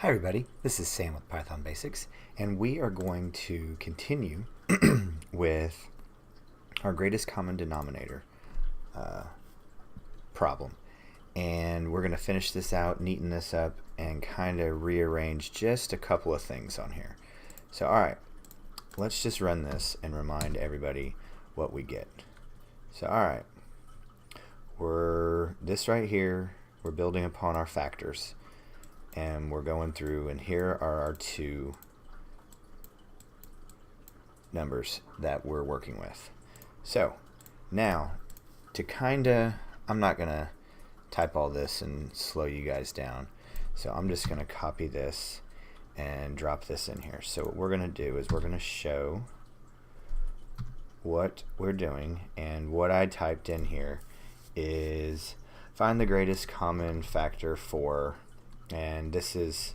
Hi everybody, this is Sam with Python Basics, and we are going to continue with our greatest common denominator problem. And we're going to finish this out, neaten this up, and kind of rearrange just a couple of things on here. So alright, let's just run this and remind everybody what we get. So alright, this right here, we're building upon our factors. And we're going through, and here are our two numbers that we're working with. So now, to I'm not going to type all this and slow you guys down. So I'm just going to copy this and drop this in here. So what we're going to do is we're going to show what we're doing, and what I typed in here is find the greatest common factor for, and this is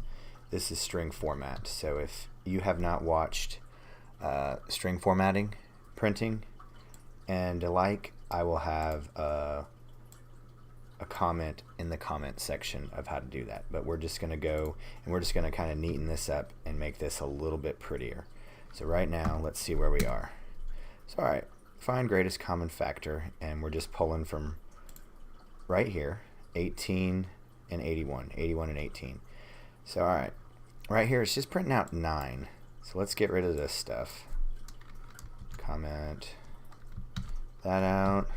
string format. So if you have not watched string formatting, printing, and alike, I will have a comment in the comment section of how to do that. But we're just going to go and we're just going to kind of neaten this up and make this a little bit prettier. So right now, let's see where we are. So alright, find greatest common factor, and we're just pulling from right here, 18 and 81 and 18. So alright, right here it's just printing out 9. So let's get rid of this stuff. Comment that out.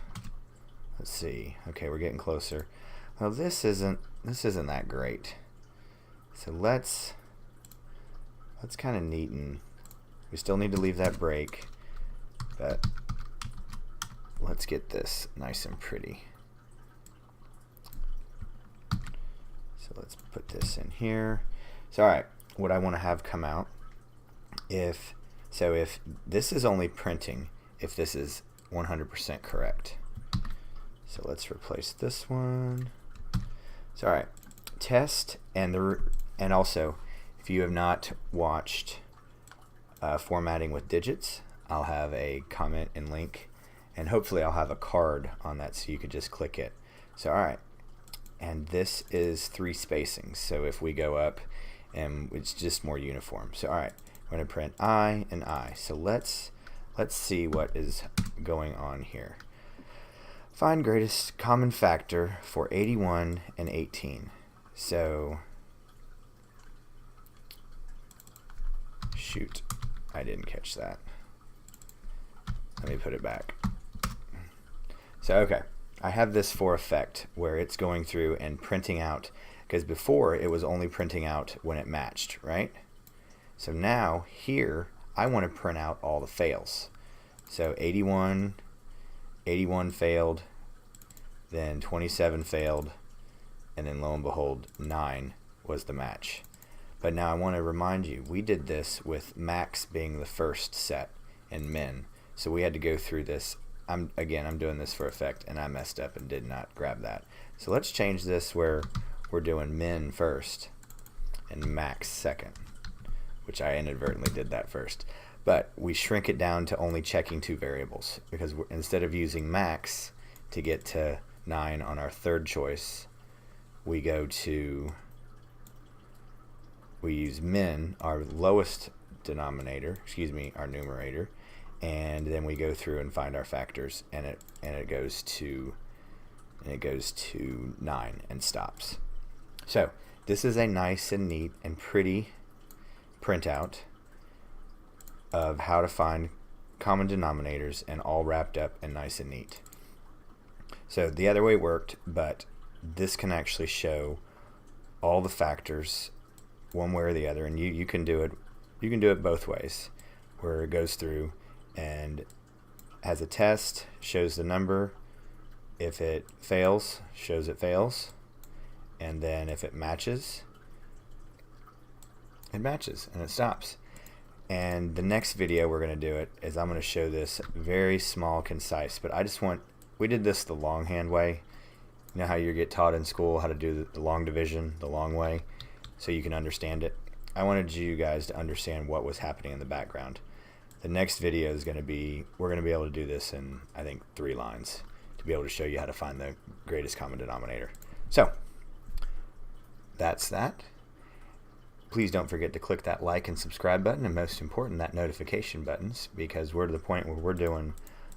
Let's see. Okay, we're getting closer. Well, this isn't that great. So let's kind of neaten. We still need to leave that break, but let's get this nice and pretty. So let's put this in here. So alright, what I want to have come out, if this is only printing if this is 100% correct. So let's replace this one. So alright, test, and also if you have not watched formatting with digits, I'll have a comment and link, and hopefully I'll have a card on that so you could just click it. So alright, and this is 3 spacings, so if we go up, and it's just more uniform. So alright, we're going to print I and I. So let's see what is going on here. Find greatest common factor for 81 and 18. So shoot, I didn't catch that. Let me put it back. So okay, I have this for effect where it's going through and printing out, because before it was only printing out when it matched, right? So now here I want to print out all the fails. So 81 failed, then 27 failed, and then lo and behold 9 was the match. But now I want to remind you, we did this with max being the first set and min. So we had to go through this. I'm doing this for effect, and I messed up and did not grab that. So let's change this where we're doing min first and max second, which I inadvertently did that first. But we shrink it down to only checking 2 variables, because instead of using max to get to 9 on our third choice, we use min, our lowest denominator, our numerator, and then we go through and find our factors, and it goes to 9 and stops. So this is a nice and neat and pretty printout of how to find common denominators, and all wrapped up and nice and neat. So the other way worked, but this can actually show all the factors one way or the other, and you can do it both ways, where it goes through and as a test shows the number. If it fails, shows it fails, and then if it matches, it matches and it stops. And the next video we're going to do it is I'm going to show this very small, concise, but we did this the longhand way. You know how you get taught in school how to do the long division the long way so you can understand it? I wanted you guys to understand what was happening in the background. The next video is going to be, we're going to be able to do this in, I think, 3 lines to be able to show you how to find the greatest common denominator. So that's that. please don't forget to click that like and subscribe button, and most important, that notification buttons, because we're to the point where we're doing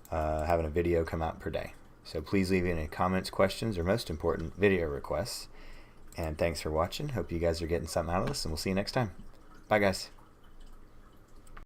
having a video come out per day. So please leave any comments, questions, or most important, video requests. And thanks for watching. Hope you guys are getting something out of this, and we'll see you next time. Bye, guys.